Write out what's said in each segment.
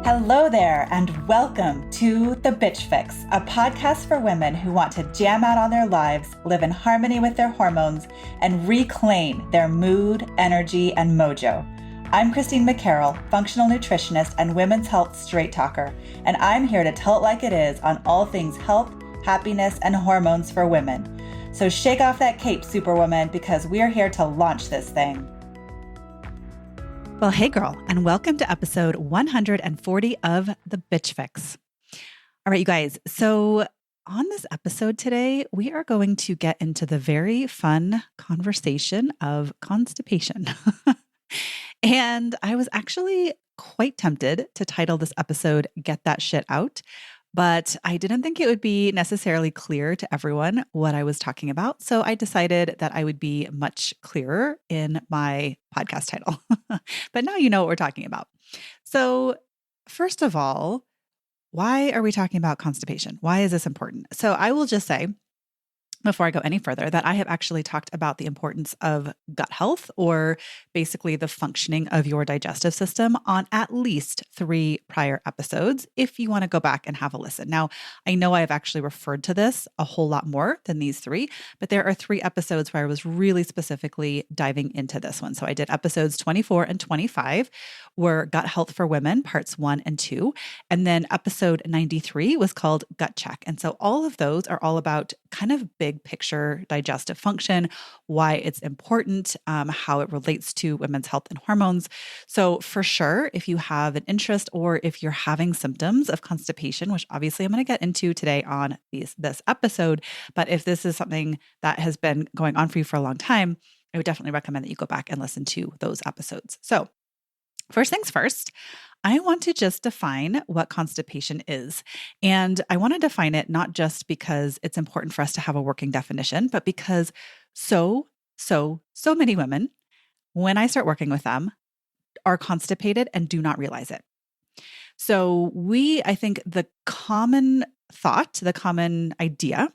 Hello there, and welcome to The Bitch Fix, a podcast for women who want to jam out on their lives, live in harmony with their hormones, and reclaim their mood, energy, and mojo. I'm MacCarroll, functional nutritionist and women's health straight talker, and I'm here to tell it like it is on all things health, happiness, and hormones for women. So shake off that cape, Superwoman, because we're here to launch this thing. Well, hey girl, and welcome to episode 140 of The Bitch Fix. All right, you guys. So on this episode today, we are going to get into the very fun conversation of constipation. And I was actually quite tempted to title this episode, Get That Shit Out. But I didn't think it would be necessarily clear to everyone what I was talking about. So I decided that I would be much clearer in my podcast title. But now you know what we're talking about. So first of all, why are we talking about constipation? Why is this important? So I will just say, before I go any further, that I have actually talked about the importance of gut health, or basically the functioning of your digestive system, on at least 3 prior episodes, if you want to go back and have a listen. Now, I know I've actually referred to this a whole lot more than these 3, but there are 3 episodes where I was really specifically diving into this one. So I did episodes 24 and 25 were Gut Health for Women, parts 1 and 2. And then episode 93 was called Gut Check. And so all of those are all about kind of big picture digestive function, why it's important, how it relates to women's health and hormones. So for sure, if you have an interest or if you're having symptoms of constipation, which obviously I'm going to get into today on this episode, but if this is something that has been going on for you for a long time, I would definitely recommend that you go back and listen to those episodes. So first things first, I want to just define what constipation is. And I want to define it not just because it's important for us to have a working definition, but because so many women, when I start working with them, are constipated and do not realize it. So I think the common thought, the common idea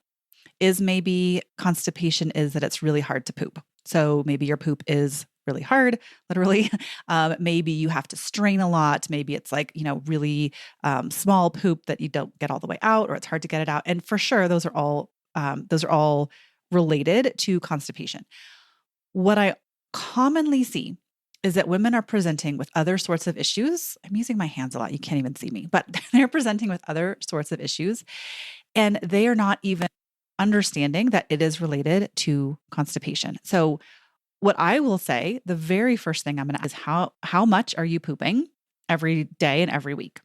is maybe constipation is that it's really hard to poop. So maybe your poop is really hard, literally. Maybe you have to strain a lot. Maybe it's like, really small poop that you don't get all the way out, or it's hard to get it out. And for sure, those are all related to constipation. What I commonly see is that women are presenting with other sorts of issues. I'm using my hands a lot. You can't even see me, but they're presenting with other sorts of issues, and they are not even understanding that it is related to constipation. So what I will say, the very first thing I'm going to ask is how much are you pooping every day and every week?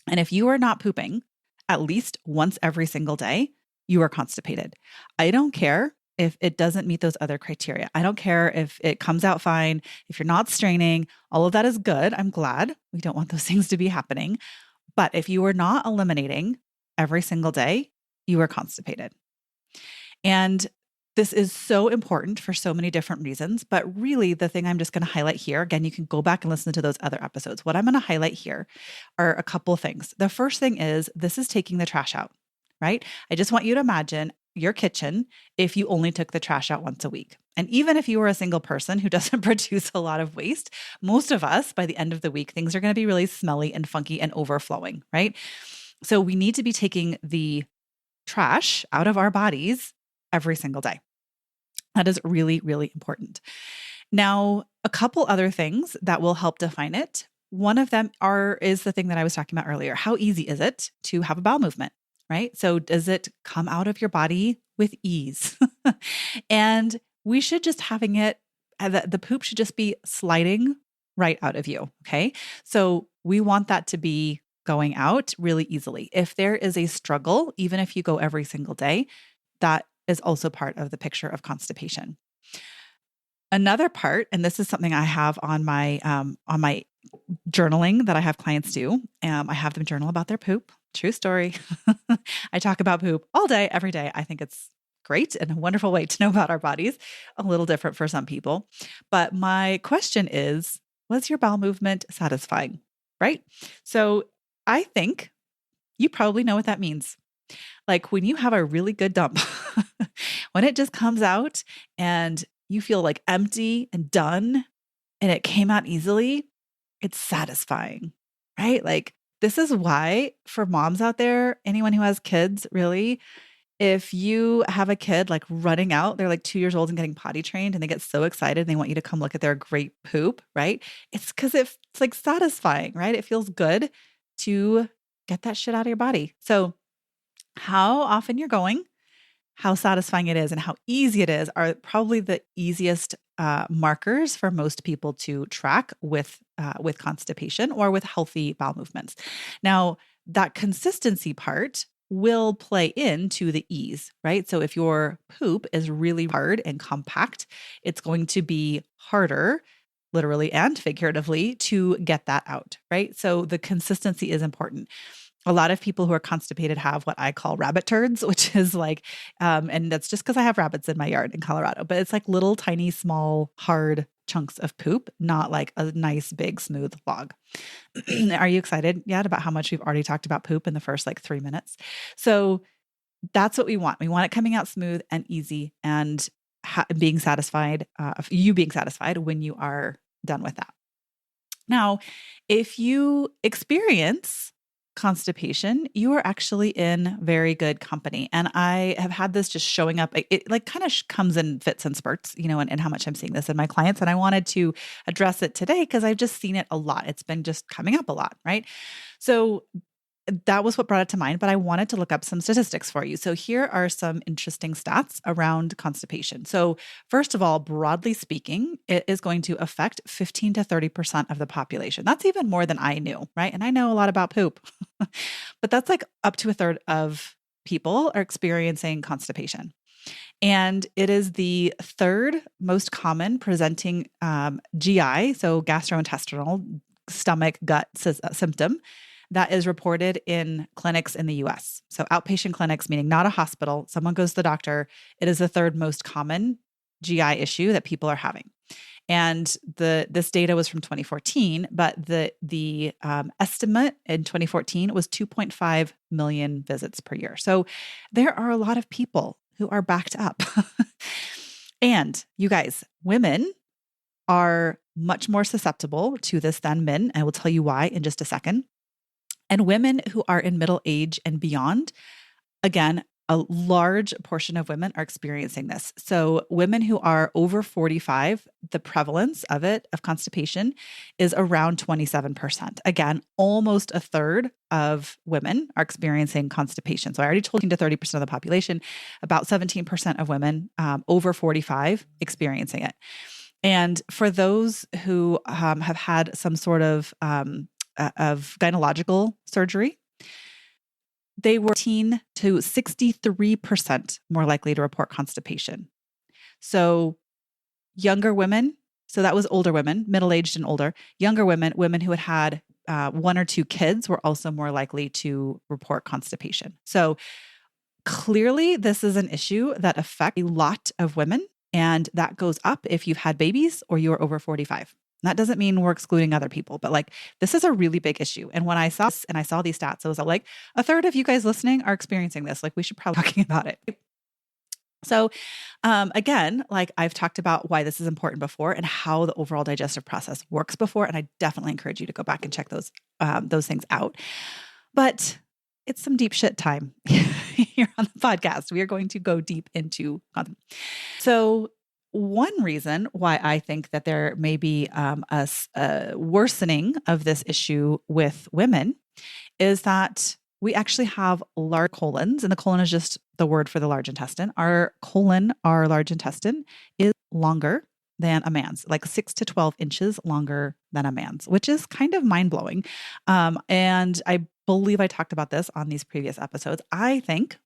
And if you are not pooping at least once every single day, you are constipated. I don't care if it doesn't meet those other criteria. I don't care if it comes out fine, if you're not straining, all of that is good. I'm glad. We don't want those things to be happening. But if you are not eliminating every single day, you are constipated. And this is so important for so many different reasons, but really the thing I'm just going to highlight here, again, you can go back and listen to those other episodes. What I'm going to highlight here are a couple of things. The first thing is this is taking the trash out, right? I just want you to imagine your kitchen if you only took the trash out once a week. And even if you were a single person who doesn't produce a lot of waste, most of us, by the end of the week, things are going to be really smelly and funky and overflowing, right? So we need to be taking the trash out of our bodies every single day. That is really, really important. Now, a couple other things that will help define it. One of them is the thing that I was talking about earlier. How easy is it to have a bowel movement, right? So does it come out of your body with ease? And we should just having it, the poop should just be sliding right out of you, okay? So we want that to be going out really easily. If there is a struggle, even if you go every single day, that is also part of the picture of constipation. Another part, and this is something I have on my journaling that I have clients do. I have them journal about their poop. True story. I talk about poop all day, every day. I think it's great and a wonderful way to know about our bodies. A little different for some people. But my question is, was your bowel movement satisfying? Right? So I think you probably know what that means. Like when you have a really good dump, when it just comes out and you feel like empty and done and it came out easily, it's satisfying, right? Like this is why for moms out there, anyone who has kids, really, if you have a kid like running out, they're like 2 years old and getting potty trained and they get so excited and they want you to come look at their great poop, right? It's because it's like satisfying, right? It feels good to get that shit out of your body. So, how often you're going, how satisfying it is, and how easy it is are probably the easiest markers for most people to track with constipation or with healthy bowel movements. Now, that consistency part will play into the ease, right? So if your poop is really hard and compact, it's going to be harder, literally and figuratively, to get that out, right? So the consistency is important. A lot of people who are constipated have what I call rabbit turds, which is like, and that's just because I have rabbits in my yard in Colorado, but it's like little tiny, small, hard chunks of poop, not like a nice, big, smooth log. Are you excited yet about how much we've already talked about poop in the first like 3 minutes? So that's what we want. We want it coming out smooth and easy and being satisfied, you being satisfied when you are done with that. Now, if you experience constipation, you are actually in very good company. And I have had this just showing up. It like kind of comes in fits and spurts, and how much I'm seeing this in my clients. And I wanted to address it today because I've just seen it a lot. It's been just coming up a lot, right? So that was what brought it to mind, but I wanted to look up some statistics for you. So here are some interesting stats around constipation. So first of all, broadly speaking, it is going to affect 15 to 30% of the population. That's even more than I knew, right? And I know a lot about poop, but that's like up to a third of people are experiencing constipation. And it is the third most common presenting GI, so gastrointestinal, stomach, gut symptom that is reported in clinics in the US. So outpatient clinics, meaning not a hospital, someone goes to the doctor. It is the third most common GI issue that people are having. And this data was from 2014, but the estimate in 2014 was 2.5 million visits per year. So there are a lot of people who are backed up. And you guys, women are much more susceptible to this than men. I will tell you why in just a second. And women who are in middle age and beyond, again, a large portion of women are experiencing this. So women who are over 45, the prevalence of constipation is around 27%. Again, almost a third of women are experiencing constipation. So I already told you to 30% of the population, about 17% of women over 45 experiencing it. And for those who have had some sort of gynecological surgery, they were 18 to 63% more likely to report constipation. So younger women, so that was older women, middle-aged and older, younger women who had one or two kids were also more likely to report constipation. So clearly this is an issue that affects a lot of women, and that goes up if you've had babies or you're over 45. That doesn't mean we're excluding other people, but like this is a really big issue. And when I saw this and I saw these stats, I was like, a third of you guys listening are experiencing this. Like we should probably be talking about it. So again, like I've talked about why this is important before and how the overall digestive process works before. And I definitely encourage you to go back and check those things out. But it's some deep shit time here on the podcast. We are going to go deep into content. So one reason why I think that there may be a worsening of this issue with women is that we actually have large colons, and the colon is just the word for the large intestine. Our colon, our large intestine, is longer than a man's, like 6 to 12 inches longer than a man's, which is kind of mind-blowing. And I believe I talked about this on these previous episodes. I think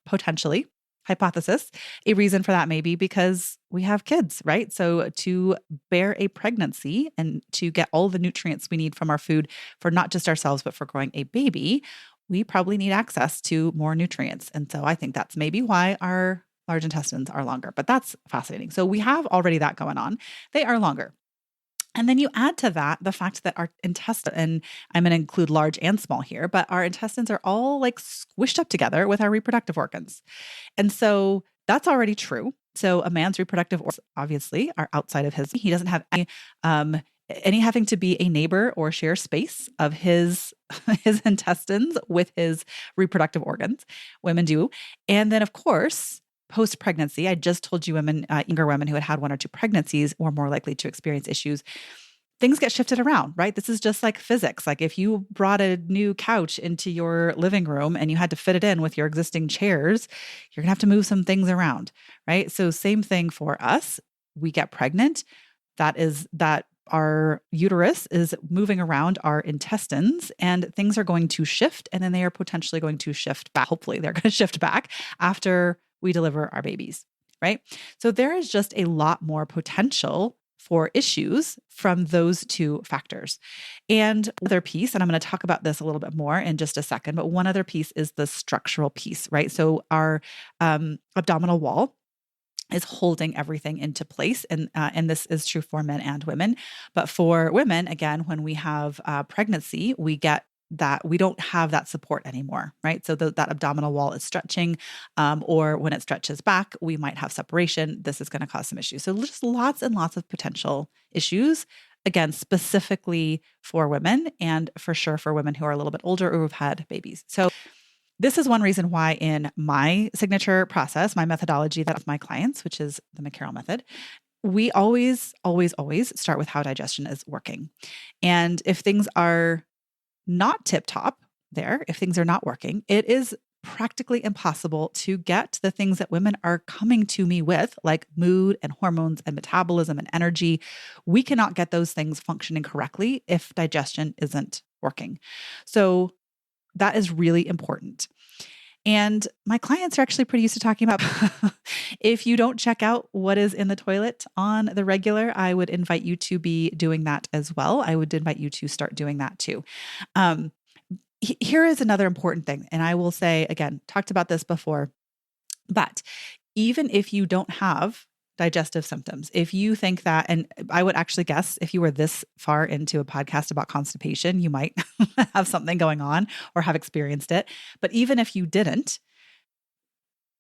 potentially, hypothesis, a reason for that may be because we have kids, right? So to bear a pregnancy and to get all the nutrients we need from our food for not just ourselves, but for growing a baby, we probably need access to more nutrients. And so I think that's maybe why our large intestines are longer, but that's fascinating. So we have already that going on. They are longer. And then you add to that the fact that our intestine, and I'm going to include large and small here, but our intestines are all like squished up together with our reproductive organs. And so that's already true. So a man's reproductive organs obviously are outside of he doesn't have any any having to be a neighbor or share space of his his intestines with his reproductive organs. Women do. And then, of course, post-pregnancy, I just told you women, younger women who had one or two pregnancies were more likely to experience issues. Things get shifted around, right? This is just like physics. Like if you brought a new couch into your living room and you had to fit it in with your existing chairs, you're gonna have to move some things around, right? So same thing for us. We get pregnant. That our uterus is moving around our intestines and things are going to shift, and then they are potentially going to shift back. Hopefully they're going to shift back after we deliver our babies, right? So there is just a lot more potential for issues from those two factors. And other piece, and I'm going to talk about this a little bit more in just a second, but one other piece is the structural piece, right? So our abdominal wall is holding everything into place. And this is true for men and women. But for women, again, when we have pregnancy, we get that we don't have that support anymore, right? So that abdominal wall is stretching, or when it stretches back, we might have separation. This is going to cause some issues. So just lots and lots of potential issues, again, specifically for women and for sure for women who are a little bit older or who've had babies. So this is one reason why in my signature process, my methodology that of my clients, which is the MacCarroll method, we always, always, always start with how digestion is working. And if things are not tip top there, if things are not working, it is practically impossible to get the things that women are coming to me with, like mood and hormones and metabolism and energy. We cannot get those things functioning correctly if digestion isn't working. So that is really important. And my clients are actually pretty used to talking about if you don't check out what is in the toilet on the regular, I would invite you to be doing that as well. I would invite you to start doing that too. Here is another important thing. And I will say, again, talked about this before, but even if you don't have digestive symptoms, if you think that, and I would actually guess if you were this far into a podcast about constipation, you might have something going on or have experienced it. But even if you didn't,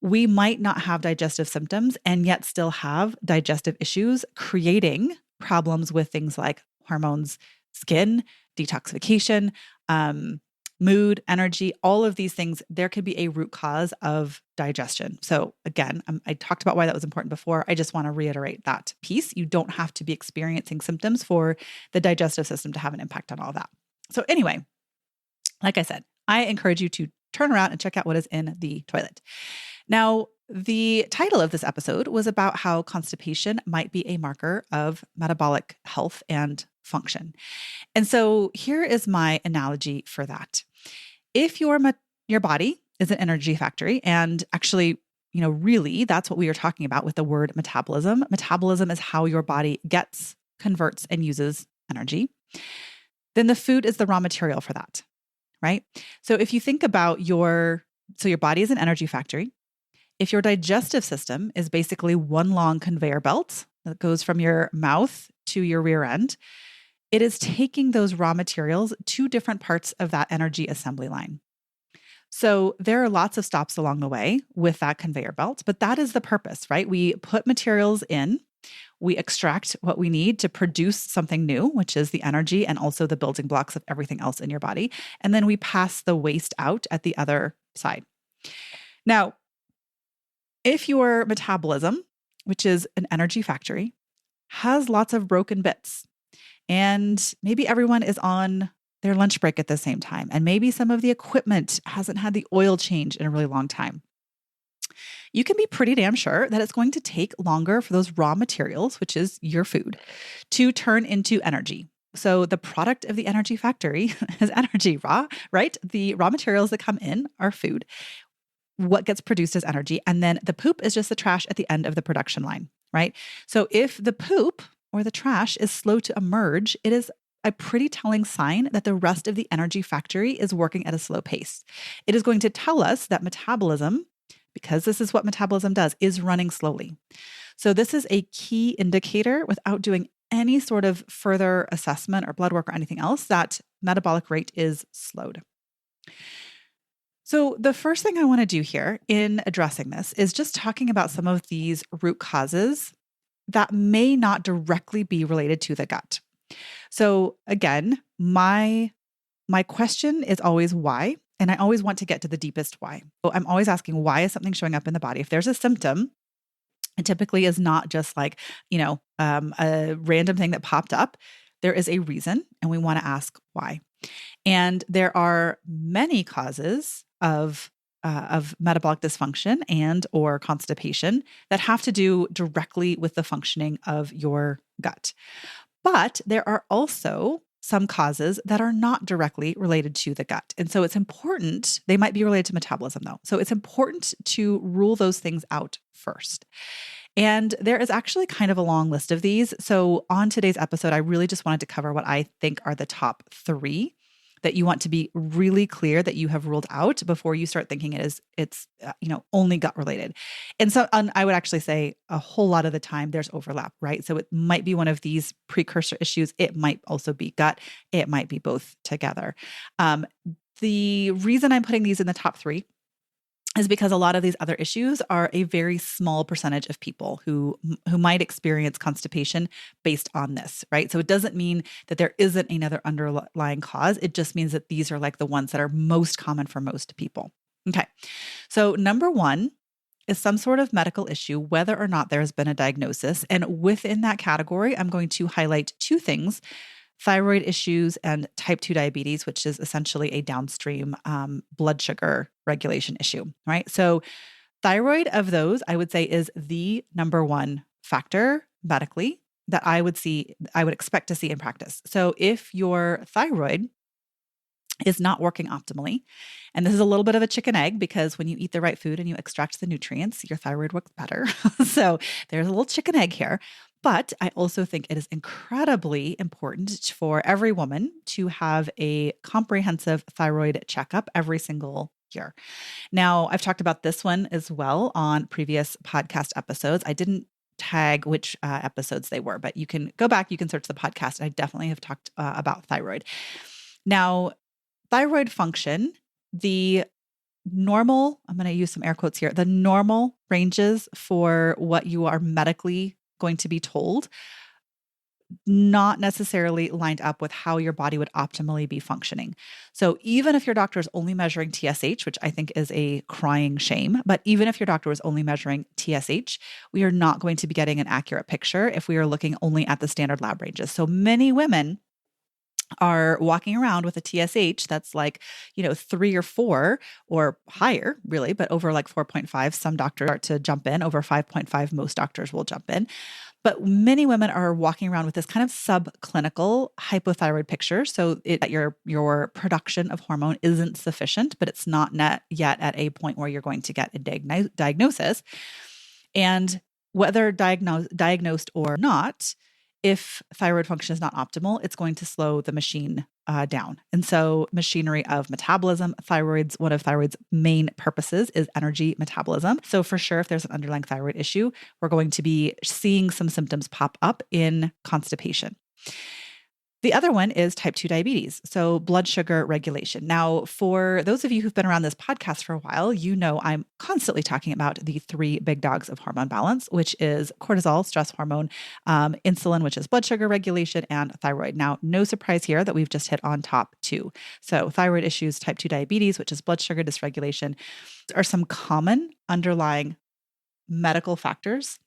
we might not have digestive symptoms and yet still have digestive issues, creating problems with things like hormones, skin, detoxification, mood, energy, all of these things. There could be a root cause of digestion. So again, I talked about why that was important before. I just want to reiterate that piece. You don't have to be experiencing symptoms for the digestive system to have an impact on all that. So anyway, like I said, I encourage you to turn around and check out what is in the toilet. Now, the title of this episode was about how constipation might be a marker of metabolic health and function. And so here is my analogy for that. If your body is an energy factory, and actually, really that's what we are talking about with the word metabolism. Metabolism is how your body gets, converts, and uses energy. Then the food is the raw material for that, right? So if you think about your body is an energy factory. If your digestive system is basically one long conveyor belt that goes from your mouth to your rear end, it is taking those raw materials to different parts of that energy assembly line. So there are lots of stops along the way with that conveyor belt, but that is the purpose, right? We put materials in, we extract what we need to produce something new, which is the energy and also the building blocks of everything else in your body. And then we pass the waste out at the other side. Now, if your metabolism, which is an energy factory, has lots of broken bits, and maybe everyone is on their lunch break at the same time, and maybe some of the equipment hasn't had the oil change in a really long time, you can be pretty damn sure that it's going to take longer for those raw materials, which is your food, to turn into energy. So the product of the energy factory is energy, right? The raw materials that come in are food. What gets produced is energy. And then the poop is just the trash at the end of the production line, right? So if the poop or the trash is slow to emerge, it is a pretty telling sign that the rest of the energy factory is working at a slow pace. It is going to tell us that metabolism, because this is what metabolism does, is running slowly. So this is a key indicator without doing any sort of further assessment or blood work or anything else that metabolic rate is slowed. So the first thing I want to do here in addressing this is just talking about some of these root causes that may not directly be related to the gut. So again, my question is always why, and I always want to get to the deepest why. So I'm always asking, why is something showing up in the body? If there's a symptom, it typically is not just like, a random thing that popped up. There is a reason, and we want to ask why. And there are many causes of metabolic dysfunction and or constipation that have to do directly with the functioning of your gut. But there are also some causes that are not directly related to the gut. And so it's important, they might be related to metabolism though. So it's important to rule those things out first. And there is actually kind of a long list of these. So on today's episode, I really just wanted to cover what I think are the top 3 that you want to be really clear that you have ruled out before you start thinking it's only gut related. And so I would actually say a whole lot of the time there's overlap, right? So it might be one of these precursor issues. It might also be gut. It might be both together. The reason I'm putting these in the top 3 is because a lot of these other issues are a very small percentage of people who might experience constipation based on this, right? So it doesn't mean that there isn't another underlying cause. It just means that these are like the ones that are most common for most people. Okay. So number 1 is some sort of medical issue, whether or not there has been a diagnosis. And within that category, I'm going to highlight 2 things: thyroid issues and type 2 diabetes, which is essentially a downstream blood sugar regulation issue, right? So thyroid of those, I would say, is the number 1 factor medically that I would expect to see in practice. So if your thyroid is not working optimally, and this is a little bit of a chicken egg because when you eat the right food and you extract the nutrients, your thyroid works better. So there's a little chicken egg here. But I also think it is incredibly important for every woman to have a comprehensive thyroid checkup every single year. Now, I've talked about this one as well on previous podcast episodes. I didn't tag which episodes they were, but you can go back, you can search the podcast. I definitely have talked about thyroid. Now, thyroid function, the normal, I'm going to use some air quotes here, the normal ranges for what you are medically going to be told, not necessarily lined up with how your body would optimally be functioning. So even if your doctor is only measuring TSH, which I think is a crying shame, but even if your doctor is only measuring TSH, we are not going to be getting an accurate picture if we are looking only at the standard lab ranges. So many women are walking around with a TSH that's like, 3 or 4 or higher really, but over like 4.5, some doctors start to jump in. Over 5.5, most doctors will jump in. But many women are walking around with this kind of subclinical hypothyroid picture. So that your production of hormone isn't sufficient, but it's not yet at a point where you're going to get a diagnosis. And whether diagnosed or not, if thyroid function is not optimal, it's going to slow the machine down. And so machinery of metabolism, one of thyroid's main purposes is energy metabolism. So for sure, if there's an underlying thyroid issue, we're going to be seeing some symptoms pop up in constipation. The other one is type 2 diabetes, so blood sugar regulation. Now, for those of you who've been around this podcast for a while, you know I'm constantly talking about the 3 big dogs of hormone balance, which is cortisol, stress hormone, insulin, which is blood sugar regulation, and thyroid. Now, no surprise here that we've just hit on top 2. So thyroid issues, type 2 diabetes, which is blood sugar dysregulation, are some common underlying medical factors.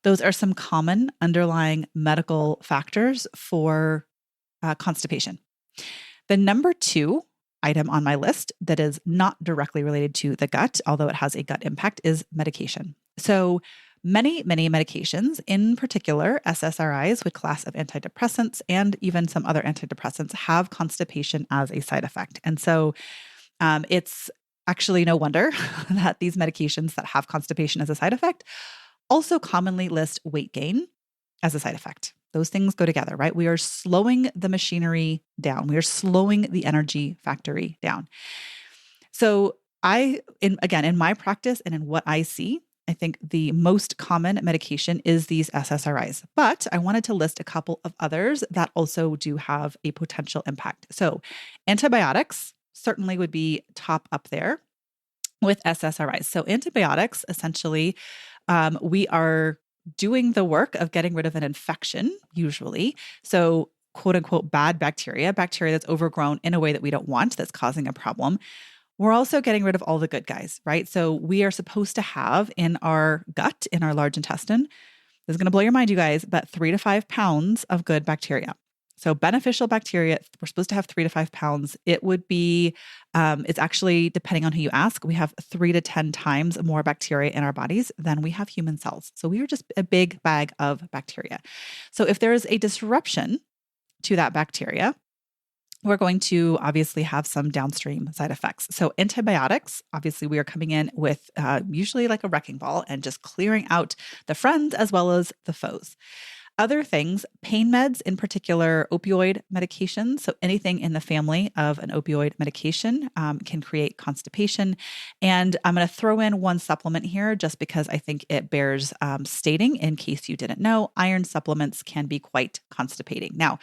Those are some common underlying medical factors for constipation. The number 2 item on my list that is not directly related to the gut, although it has a gut impact, is medication. So many medications, in particular SSRIs, with class of antidepressants, and even some other antidepressants, have constipation as a side effect. And so it's actually no wonder that these medications that have constipation as a side effect also commonly list weight gain as a side effect. Those things go together, right? We are slowing the machinery down. We are slowing the energy factory down. So in my practice and in what I see, I think the most common medication is these SSRIs, but I wanted to list a couple of others that also do have a potential impact. So antibiotics certainly would be top up there with SSRIs. So antibiotics essentially we are doing the work of getting rid of an infection, usually. So quote unquote, bad bacteria that's overgrown in a way that we don't want, that's causing a problem. We're also getting rid of all the good guys, right? So we are supposed to have in our gut, in our large intestine, this is going to blow your mind, you guys, but 3 to 5 pounds of good bacteria. So beneficial bacteria, we're supposed to have 3 to 5 pounds. It would be, it's actually, depending on who you ask, we have 3 to 10 times more bacteria in our bodies than we have human cells. So we are just a big bag of bacteria. So if there is a disruption to that bacteria, we're going to obviously have some downstream side effects. So antibiotics, obviously we are coming in with usually like a wrecking ball and just clearing out the friends as well as the foes. Other things, pain meds, in particular opioid medications. So anything in the family of an opioid medication can create constipation. And I'm going to throw in one supplement here just because I think it bears stating in case you didn't know, iron supplements can be quite constipating. Now,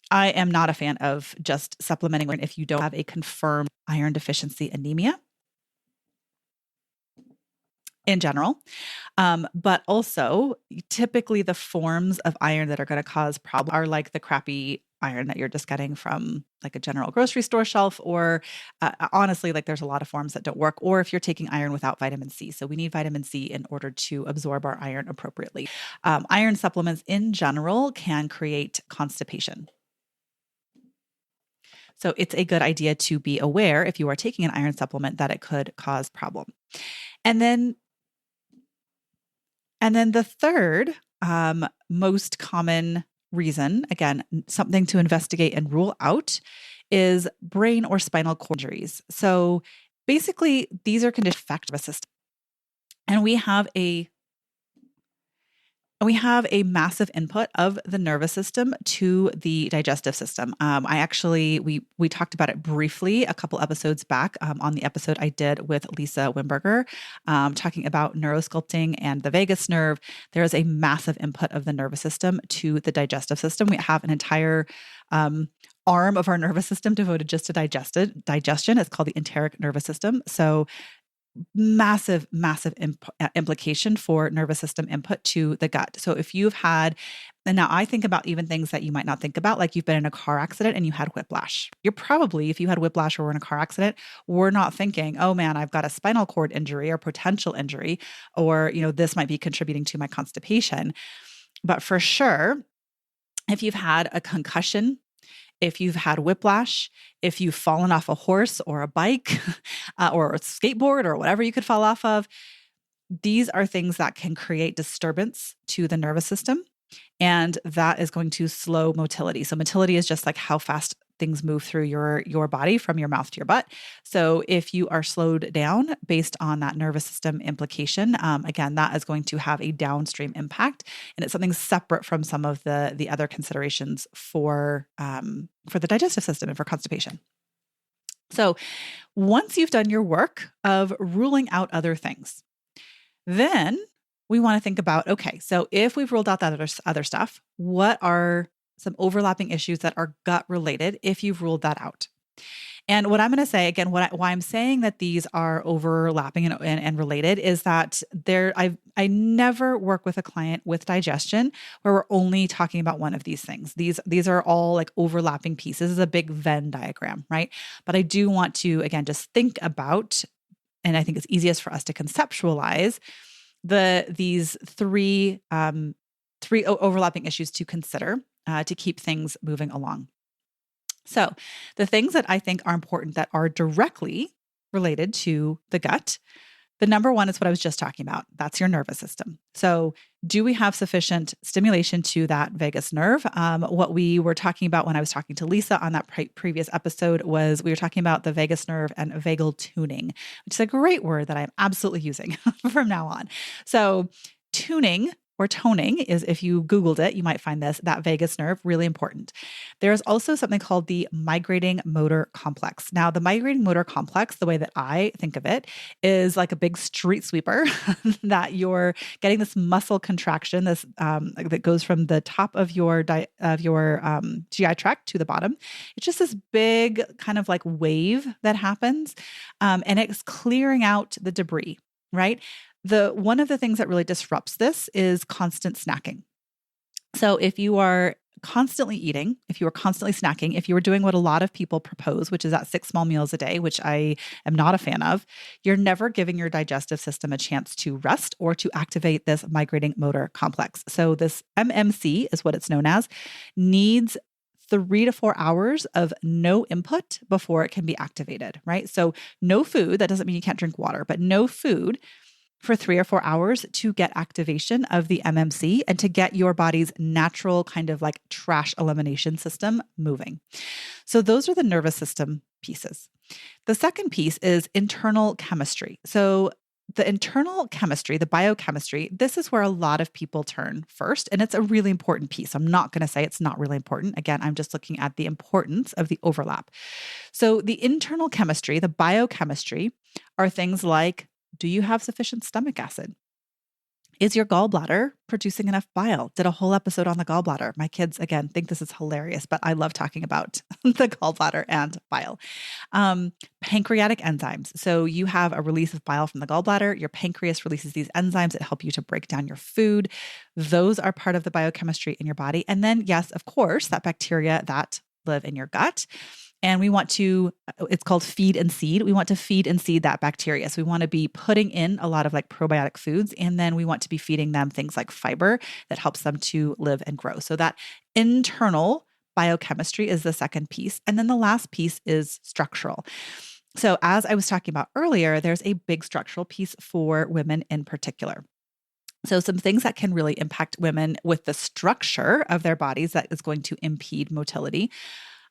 I am not a fan of just supplementing if you don't have a confirmed iron deficiency anemia in general. But also typically the forms of iron that are going to cause problems are like the crappy iron that you're just getting from like a general grocery store shelf, or honestly, like there's a lot of forms that don't work, or if you're taking iron without vitamin C. So we need vitamin C in order to absorb our iron appropriately. Iron supplements in general can create constipation. So it's a good idea to be aware if you are taking an iron supplement that it could cause problem. And then the third most common reason, again, something to investigate and rule out, is brain or spinal cord injuries. So basically, these are conditions that affect the system. And we have a massive input of the nervous system to the digestive system. We talked about it briefly a couple episodes back on the episode I did with Lisa Wimberger, talking about neurosculpting and the vagus nerve. There is a massive input of the nervous system to the digestive system. We have an entire arm of our nervous system devoted just to digestion. It's called the enteric nervous system. So massive implication for nervous system input to the gut. So if you've had, and now I think about even things that you might not think about, like you've been in a car accident and you had whiplash. You're probably, if you had whiplash or were in a car accident, we're not thinking, oh man, I've got a spinal cord injury or potential injury, or, this might be contributing to my constipation. But for sure, if you've had a concussion, if you've had whiplash, if you've fallen off a horse or a bike or a skateboard or whatever you could fall off of, these are things that can create disturbance to the nervous system. And that is going to slow motility. So motility is just like how fast things move through your body from your mouth to your butt. So if you are slowed down based on that nervous system implication, again, that is going to have a downstream impact. And it's something separate from some of the other considerations for the digestive system and for constipation. So once you've done your work of ruling out other things, then we want to think about, okay, so if we've ruled out that other stuff, what are some overlapping issues that are gut related if you've ruled that out? And what I'm going to say again, why I'm saying that these are overlapping and related is that I never work with a client with digestion where we're only talking about one of these things. These are all like overlapping pieces. This is a big Venn diagram, right? But I do want to, again, just think about, and I think it's easiest for us to conceptualize these three overlapping issues to consider to keep things moving along. So the things that I think are important that are directly related to the gut, the number one is what I was just talking about. That's your nervous system. So do we have sufficient stimulation to that vagus nerve? What we were talking about when I was talking to Lisa on that previous episode was we were talking about the vagus nerve and vagal tuning, which is a great word that I'm absolutely using from now on. So tuning or toning is, if you Googled it, you might find that vagus nerve, really important. There's also something called the migrating motor complex. Now, the migrating motor complex, the way that I think of it, is like a big street sweeper that you're getting this muscle contraction, this that goes from the top of your GI tract to the bottom. It's just this big kind of like wave that happens, and it's clearing out the debris, right? one of the things that really disrupts this is constant snacking. So if you are constantly eating, if you are constantly snacking, if you are doing what a lot of people propose, which is at 6 small meals a day, which I am not a fan of, you're never giving your digestive system a chance to rest or to activate this migrating motor complex. So this MMC is what it's known as, needs 3 to 4 hours of no input before it can be activated, right? So no food, that doesn't mean you can't drink water, but no food for 3 or 4 hours to get activation of the MMC and to get your body's natural kind of like trash elimination system moving. So those are the nervous system pieces. The second piece is internal chemistry. So the internal chemistry, the biochemistry, this is where a lot of people turn first. And it's a really important piece. I'm not going to say it's not really important. Again, I'm just looking at the importance of the overlap. So the internal chemistry, the biochemistry, are things like, do you have sufficient stomach acid? Is your gallbladder producing enough bile? Did a whole episode on the gallbladder. My kids, again, think this is hilarious, but I love talking about the gallbladder and bile. Pancreatic enzymes. So you have a release of bile from the gallbladder. Your pancreas releases these enzymes that help you to break down your food. Those are part of the biochemistry in your body. And then, yes, of course, that bacteria that live in your gut. And we want to, it's called feed and seed. We want to feed and seed that bacteria. So we want to be putting in a lot of like probiotic foods, and then we want to be feeding them things like fiber that helps them to live and grow. So that internal biochemistry is the second piece. And then the last piece is structural. So as I was talking about earlier, there's a big structural piece for women in particular. So some things that can really impact women with the structure of their bodies that is going to impede motility.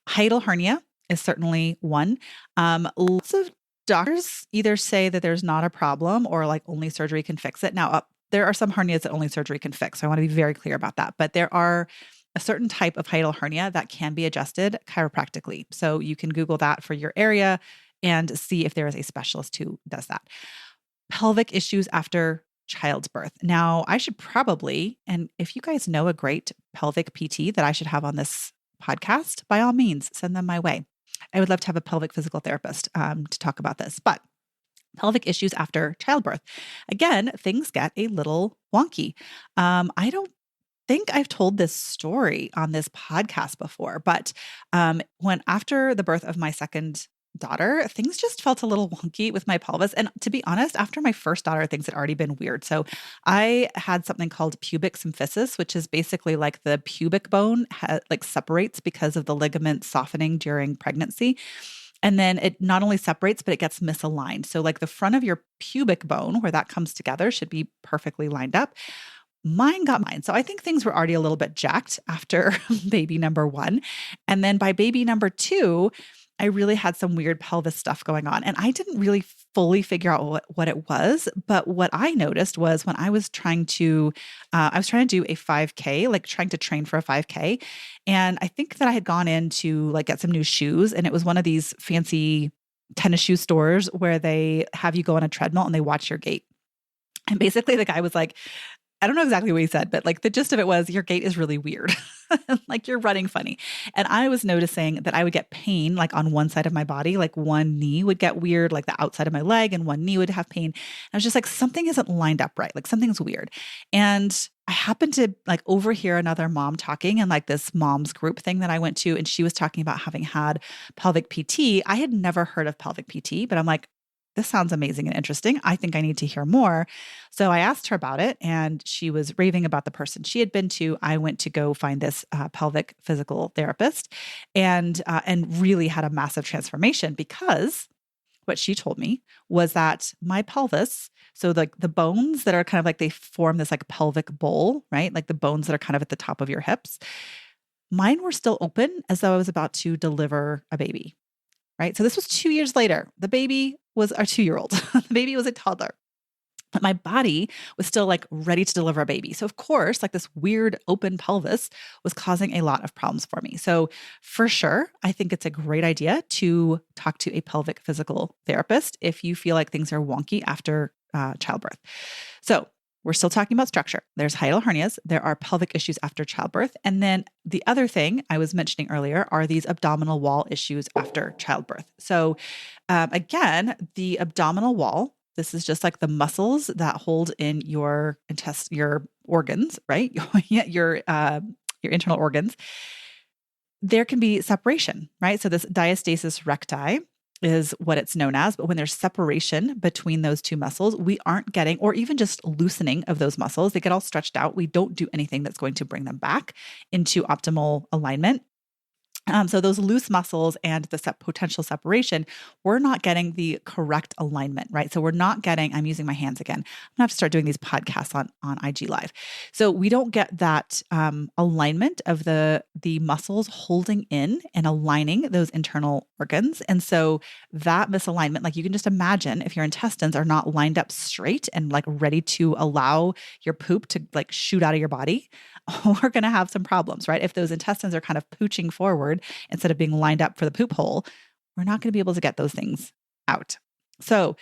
Hiatal hernia is certainly one. Lots of doctors either say that there's not a problem or like only surgery can fix it. Now, there are some hernias that only surgery can fix. So I want to be very clear about that. But there are a certain type of hiatal hernia that can be adjusted chiropractically. So you can Google that for your area and see if there is a specialist who does that. Pelvic issues after childbirth. Now, I should probably, and if you guys know a great pelvic PT that I should have on this podcast, by all means, send them my way. I would love to have a pelvic physical therapist to talk about this. But pelvic issues after childbirth. Again, things get a little wonky. I don't think I've told this story on this podcast before, but when after the birth of my second daughter, things just felt a little wonky with my pelvis. And to be honest, after my first daughter, things had already been weird. So I had something called pubic symphysis, which is basically like the pubic bone like separates because of the ligament softening during pregnancy. And then it not only separates, but it gets misaligned. So like the front of your pubic bone, where that comes together, should be perfectly lined up. Mine got mine. So I think things were already a little bit jacked after baby number 1. And then by baby number 2, I really had some weird pelvis stuff going on. And I didn't really fully figure out what it was. But what I noticed was when I was trying to do a 5K, like trying to train for a 5K. And I think that I had gone in to like get some new shoes. And it was one of these fancy tennis shoe stores where they have you go on a treadmill and they watch your gait. And basically the guy was like, I don't know exactly what he said, but like the gist of it was your gait is really weird. Like you're running funny. And I was noticing that I would get pain like on one side of my body, like one knee would get weird, like the outside of my leg, and one knee would have pain. And I was just like, something isn't lined up right. Like something's weird. And I happened to like overhear another mom talking in like this mom's group thing that I went to. And she was talking about having had pelvic PT. I had never heard of pelvic PT, but I'm like, this sounds amazing and interesting. I think I need to hear more. So I asked her about it, and she was raving about the person she had been to. I went to go find this pelvic physical therapist, and really had a massive transformation, because what she told me was that my pelvis, so like the bones that are kind of like, they form this like pelvic bowl, right? Like the bones that are kind of at the top of your hips, mine were still open as though I was about to deliver a baby. Right. So this was 2 years later. The baby was our 2-year-old. The baby was a toddler. But my body was still like ready to deliver a baby. So of course, like this weird open pelvis was causing a lot of problems for me. So for sure, I think it's a great idea to talk to a pelvic physical therapist if you feel like things are wonky after childbirth. So we're still talking about structure. There's hiatal hernias. There are pelvic issues after childbirth. And then the other thing I was mentioning earlier are these abdominal wall issues after childbirth. So again, the abdominal wall This is just like the muscles that hold in your your organs, right? Your internal organs. There can be separation, right? So this diastasis recti is what it's known as. But when there's separation between those two muscles, we aren't getting, or even just loosening of those muscles, they get all stretched out. We don't do anything that's going to bring them back into optimal alignment. So those loose muscles and the potential separation, we're not getting the correct alignment, right? So we're not getting, I'm using my hands again. I'm gonna have to start doing these podcasts on IG Live. So we don't get that alignment of the muscles holding in and aligning those internal organs. And so that misalignment, like you can just imagine if your intestines are not lined up straight and like ready to allow your poop to like shoot out of your body, we're going to have some problems, right? If those intestines are kind of pooching forward instead of being lined up for the poop hole, we're not going to be able to get those things out. So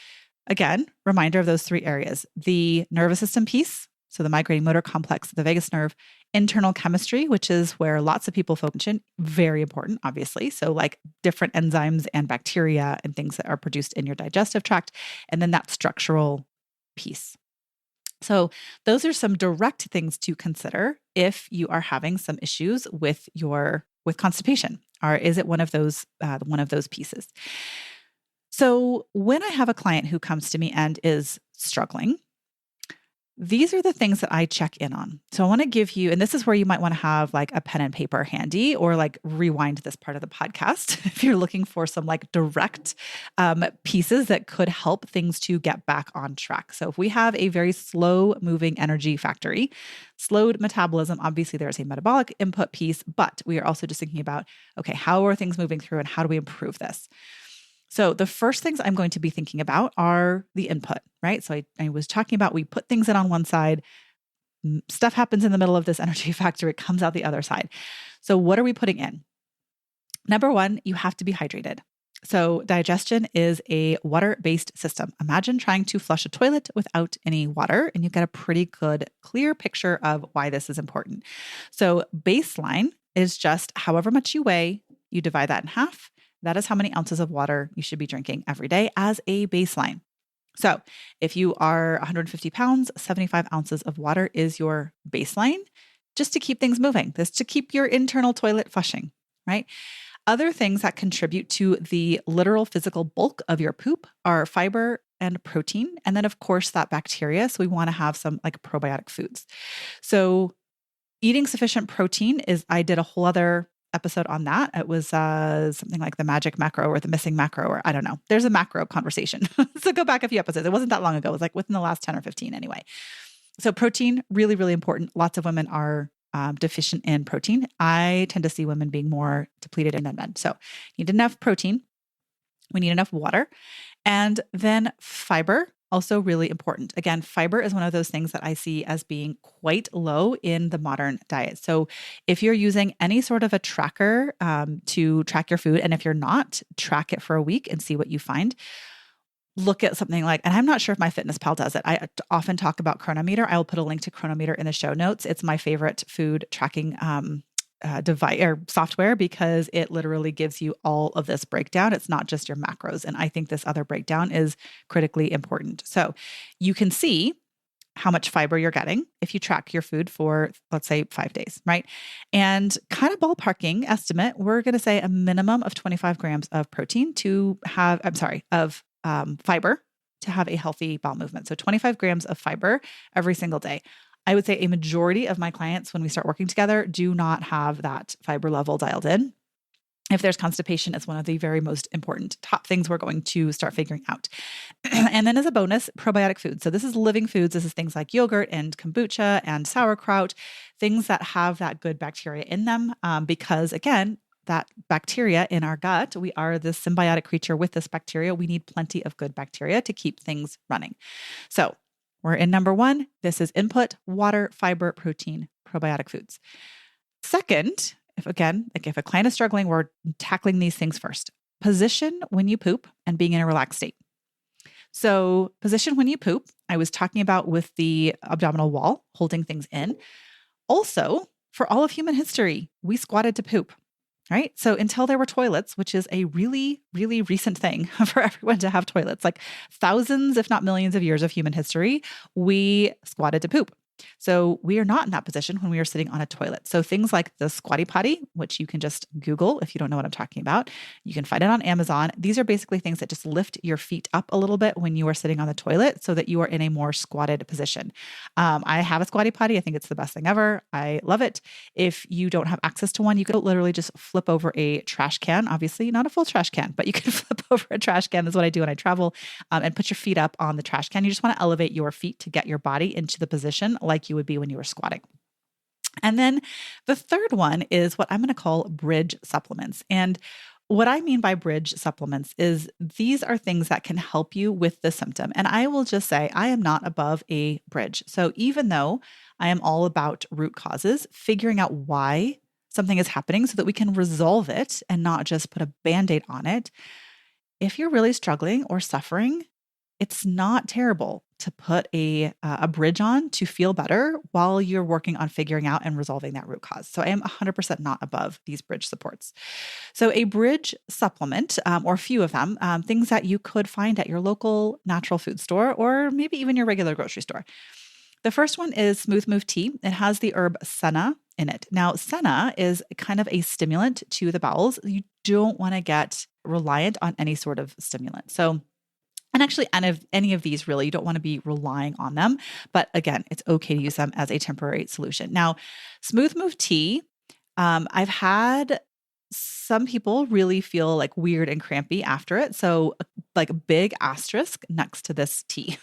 again, reminder of those three areas: the nervous system piece, so the migrating motor complex, the vagus nerve; internal chemistry, which is where lots of people function, very important, obviously. So like different enzymes and bacteria and things that are produced in your digestive tract, and then that structural piece. So those are some direct things to consider if you are having some issues with constipation, or is it one of those pieces? So when I have a client who comes to me and is struggling, these are the things that I check in on. So I want to give you, and this is where you might want to have like a pen and paper handy, or like rewind this part of the podcast if you're looking for some like direct pieces that could help things to get back on track. So if we have a very slow moving energy factory, slowed metabolism, obviously there is a metabolic input piece, but we are also just thinking about, okay, how are things moving through and how do we improve this? So the first things I'm going to be thinking about are the input, right? So I was talking about, we put things in on one side, stuff happens in the middle of this energy factor, it comes out the other side. So what are we putting in? Number one, you have to be hydrated. So digestion is a water-based system. Imagine trying to flush a toilet without any water, and you get a pretty good, clear picture of why this is important. So baseline is just however much you weigh, you divide that in half. That is how many ounces of water you should be drinking every day as a baseline. So if you are 150 pounds, 75 ounces of water is your baseline, just to keep things moving, just to keep your internal toilet flushing, right? Other things that contribute to the literal physical bulk of your poop are fiber and protein. And then of course that bacteria. So we want to have some like probiotic foods. So eating sufficient protein I did a whole other episode on that. It was something like the magic macro or the missing macro, or I don't know. There's a macro conversation. So go back a few episodes. It wasn't that long ago. It was like within the last 10 or 15 anyway. So protein, really, really important. Lots of women are deficient in protein. I tend to see women being more depleted than men. So you need enough protein. We need enough water. And then fiber, also really important. Again, fiber is one of those things that I see as being quite low in the modern diet. So if you're using any sort of a tracker to track your food, and if you're not, track it for a week and see what you find. Look at something like, and I'm not sure if MyFitnessPal does it. I often talk about Chronometer. I will put a link to Chronometer in the show notes. It's my favorite food tracking device or software, because it literally gives you all of this breakdown. It's not just your macros. And I think this other breakdown is critically important. So you can see how much fiber you're getting if you track your food for, let's say, 5 days, right? And kind of ballparking estimate, we're going to say a minimum of 25 grams of protein to have, fiber to have a healthy bowel movement. So 25 grams of fiber every single day. I would say a majority of my clients, when we start working together, do not have that fiber level dialed in. If there's constipation, it's one of the very most important top things we're going to start figuring out. And then as a bonus, probiotic foods. So this is living foods. This is things like yogurt and kombucha and sauerkraut, things that have that good bacteria in them. Because again, that bacteria in our gut, we are this symbiotic creature with this bacteria. We need plenty of good bacteria to keep things running. So we're in number one. This is input: water, fiber, protein, probiotic foods. Second, if a client is struggling, we're tackling these things first. Position when you poop and being in a relaxed state. So position when you poop, I was talking about with the abdominal wall, holding things in. Also, for all of human history, we squatted to poop. right? So until there were toilets, which is a really, really recent thing for everyone to have toilets, like thousands, if not millions of years of human history, we squatted to poop. So we are not in that position when we are sitting on a toilet. So things like the squatty potty, which you can just Google if you don't know what I'm talking about. You can find it on Amazon. These are basically things that just lift your feet up a little bit when you are sitting on the toilet so that you are in a more squatted position. I have a squatty potty. I think it's the best thing ever. I love it. If you don't have access to one, you could literally just flip over a trash can. Obviously, not a full trash can, but you can flip over a trash can. That's what I do when I travel, and put your feet up on the trash can. You just want to elevate your feet to get your body into the position like you would be when you were squatting. And then the third one is what I'm going to call bridge supplements. And what I mean by bridge supplements is these are things that can help you with the symptom. And I will just say I am not above a bridge. So even though I am all about root causes, figuring out why something is happening so that we can resolve it and not just put a Band-Aid on it. If you're really struggling or suffering, it's not terrible to put a bridge on to feel better while you're working on figuring out and resolving that root cause. So I am 100% not above these bridge supports. So a bridge supplement, or a few of them, things that you could find at your local natural food store or maybe even your regular grocery store. The first one is Smooth Move Tea. It has the herb senna in it. Now, senna is kind of a stimulant to the bowels. You don't want to get reliant on any sort of stimulant. So, and actually, any of these really, you don't want to be relying on them. But again, it's okay to use them as a temporary solution. Now, Smooth Move Tea, I've had some people really feel like weird and crampy after it. So, like a big asterisk next to this tea.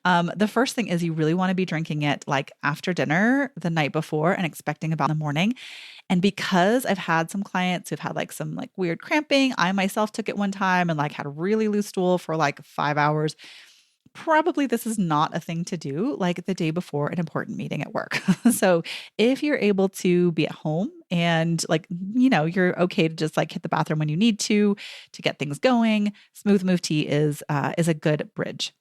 The first thing is you really want to be drinking it like after dinner the night before and expecting about in the morning. And because I've had some clients who've had like some like weird cramping, I myself took it one time and like had a really loose stool for like 5 hours. Probably this is not a thing to do like the day before an important meeting at work. So if you're able to be at home and like, you're okay to just like hit the bathroom when you need to get things going, Smooth Move Tea is a good bridge.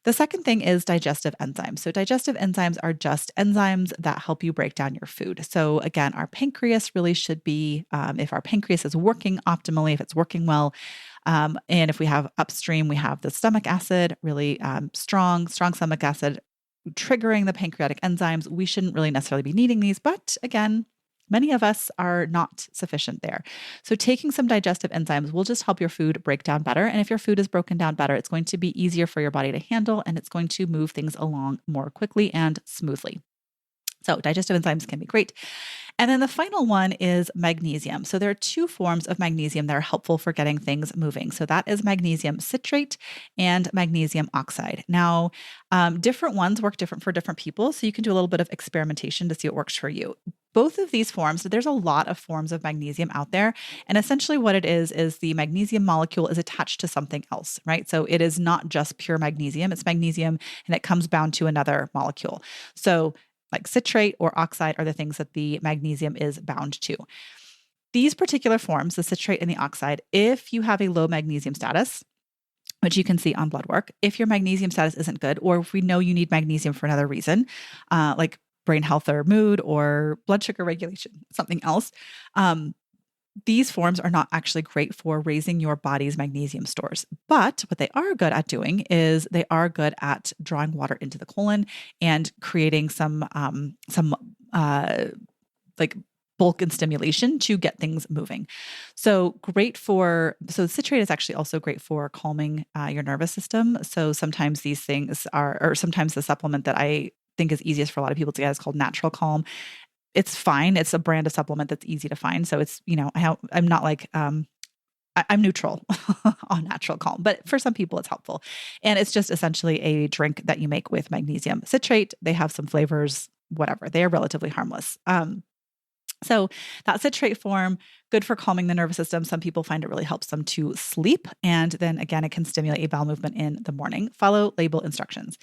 The second thing is digestive enzymes. So digestive enzymes are just enzymes that help you break down your food. So again, our pancreas really should be, if our pancreas is working optimally, if it's working well, and if we have upstream, we have the stomach acid, really strong stomach acid triggering the pancreatic enzymes. We shouldn't really necessarily be needing these, but again, many of us are not sufficient there. So taking some digestive enzymes will just help your food break down better. And if your food is broken down better, it's going to be easier for your body to handle and it's going to move things along more quickly and smoothly. So digestive enzymes can be great. And then the final one is magnesium. So there are two forms of magnesium that are helpful for getting things moving. So that is magnesium citrate and magnesium oxide. Now, different ones work different for different people. So you can do a little bit of experimentation to see what works for you. Both of these forms, there's a lot of forms of magnesium out there. And essentially what it is the magnesium molecule is attached to something else, right? So it is not just pure magnesium, it's magnesium and it comes bound to another molecule. So like citrate or oxide are the things that the magnesium is bound to. These particular forms, the citrate and the oxide, if you have a low magnesium status, which you can see on blood work, if your magnesium status isn't good, or if we know you need magnesium for another reason, like brain health or mood or blood sugar regulation, something else, these forms are not actually great for raising your body's magnesium stores. But what they are good at doing is they are good at drawing water into the colon and creating some like bulk and stimulation to get things moving. So citrate is actually also great for calming your nervous system. So sometimes these things or sometimes the supplement that I think is easiest for a lot of people to get is called Natural Calm. It's fine. It's a brand of supplement that's easy to find. So it's, I'm not like, I'm neutral on Natural Calm, but for some people it's helpful. And it's just essentially a drink that you make with magnesium citrate. They have some flavors, whatever. They are relatively harmless. So that citrate form, good for calming the nervous system. Some people find it really helps them to sleep. And then again, it can stimulate a bowel movement in the morning. Follow label instructions.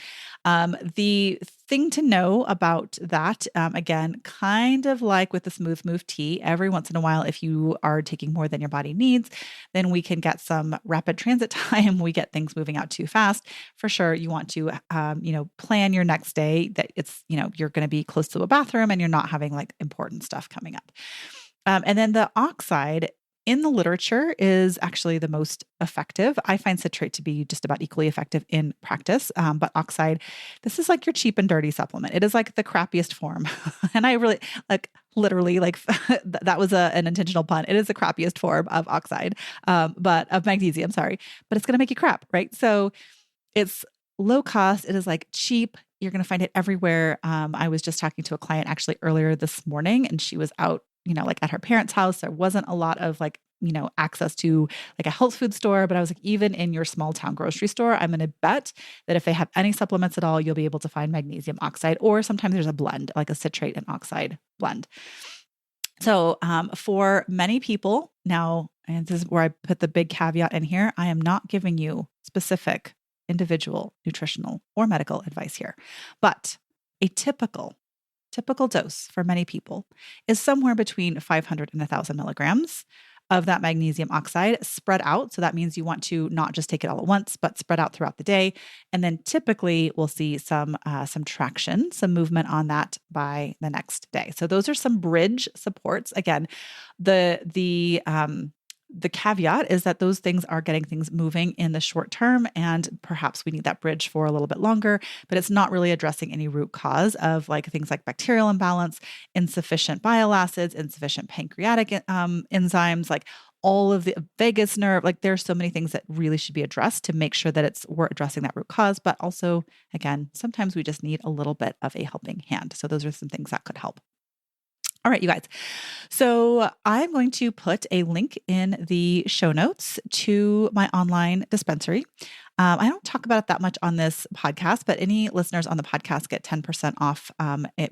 The thing to know about that, again, kind of like with the Smooth Move Tea, every once in a while, if you are taking more than your body needs, then we can get some rapid transit time. We get things moving out too fast. For sure, you want to, plan your next day that it's, you're going to be close to a bathroom and you're not having like important stuff coming up. And then the oxide in the literature is actually the most effective. I find citrate to be just about equally effective in practice. But oxide, this is like your cheap and dirty supplement. It is like the crappiest form. And I really literally that was an intentional pun. It is the crappiest form of oxide, but of magnesium, sorry, but it's going to make you crap, right? So it's low cost. It is like cheap. You're going to find it everywhere. I was just talking to a client actually earlier this morning, and she was out, like at her parents' house. There wasn't a lot of access to like a health food store, but I was like, even in your small town grocery store, I'm going to bet that if they have any supplements at all, you'll be able to find magnesium oxide, or sometimes there's a blend, like a citrate and oxide blend. So for many people now, and this is where I put the big caveat in here, I am not giving you specific individual nutritional or medical advice here, but a typical dose for many people is somewhere between 500 and 1,000 milligrams of that magnesium oxide spread out. So that means you want to not just take it all at once, but spread out throughout the day. And then typically we'll see some traction, some movement on that by the next day. So those are some bridge supports. Again, the caveat is that those things are getting things moving in the short term, and perhaps we need that bridge for a little bit longer, but it's not really addressing any root cause of like things like bacterial imbalance, insufficient bile acids, insufficient pancreatic enzymes, like all of the vagus nerve. Like there's so many things that really should be addressed to make sure that we're addressing that root cause. But also, again, sometimes we just need a little bit of a helping hand. So those are some things that could help. All right, you guys. So I'm going to put a link in the show notes to my online dispensary. I don't talk about it that much on this podcast, but any listeners on the podcast get 10% off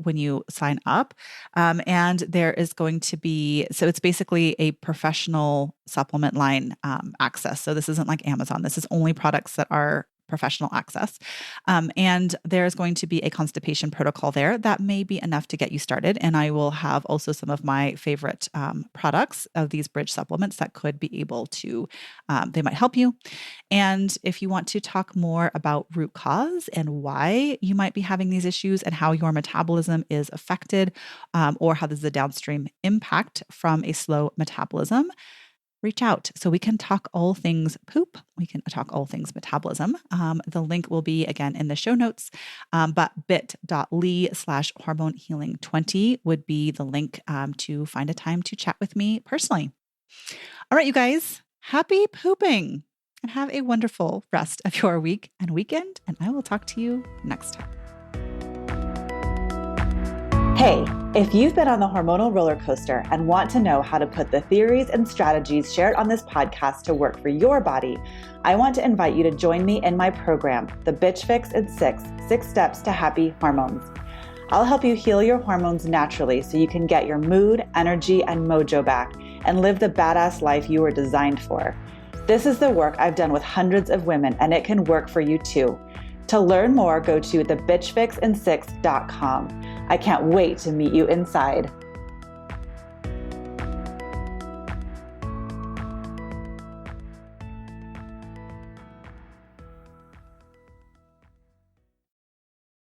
when you sign up. And there is going to be, so it's basically a professional supplement line access. So this isn't like Amazon. This is only products that are professional access. And there's going to be a constipation protocol there that may be enough to get you started. And I will have also some of my favorite products of these bridge supplements that could be able to, they might help you. And if you want to talk more about root cause and why you might be having these issues and how your metabolism is affected, or how there's a downstream impact from a slow metabolism, reach out so we can talk all things poop. We can talk all things metabolism. The link will be again in the show notes, but bit.ly/hormonehealing20 would be the link to find a time to chat with me personally. All right, you guys, happy pooping and have a wonderful rest of your week and weekend. And I will talk to you next time. Hey, if you've been on the hormonal roller coaster and want to know how to put the theories and strategies shared on this podcast to work for your body, I want to invite you to join me in my program, The Bitch Fix in 6 Steps to Happy Hormones. I'll help you heal your hormones naturally so you can get your mood, energy, and mojo back and live the badass life you were designed for. This is the work I've done with hundreds of women, and it can work for you too. To learn more, go to thebitchfixin6.com. I can't wait to meet you inside.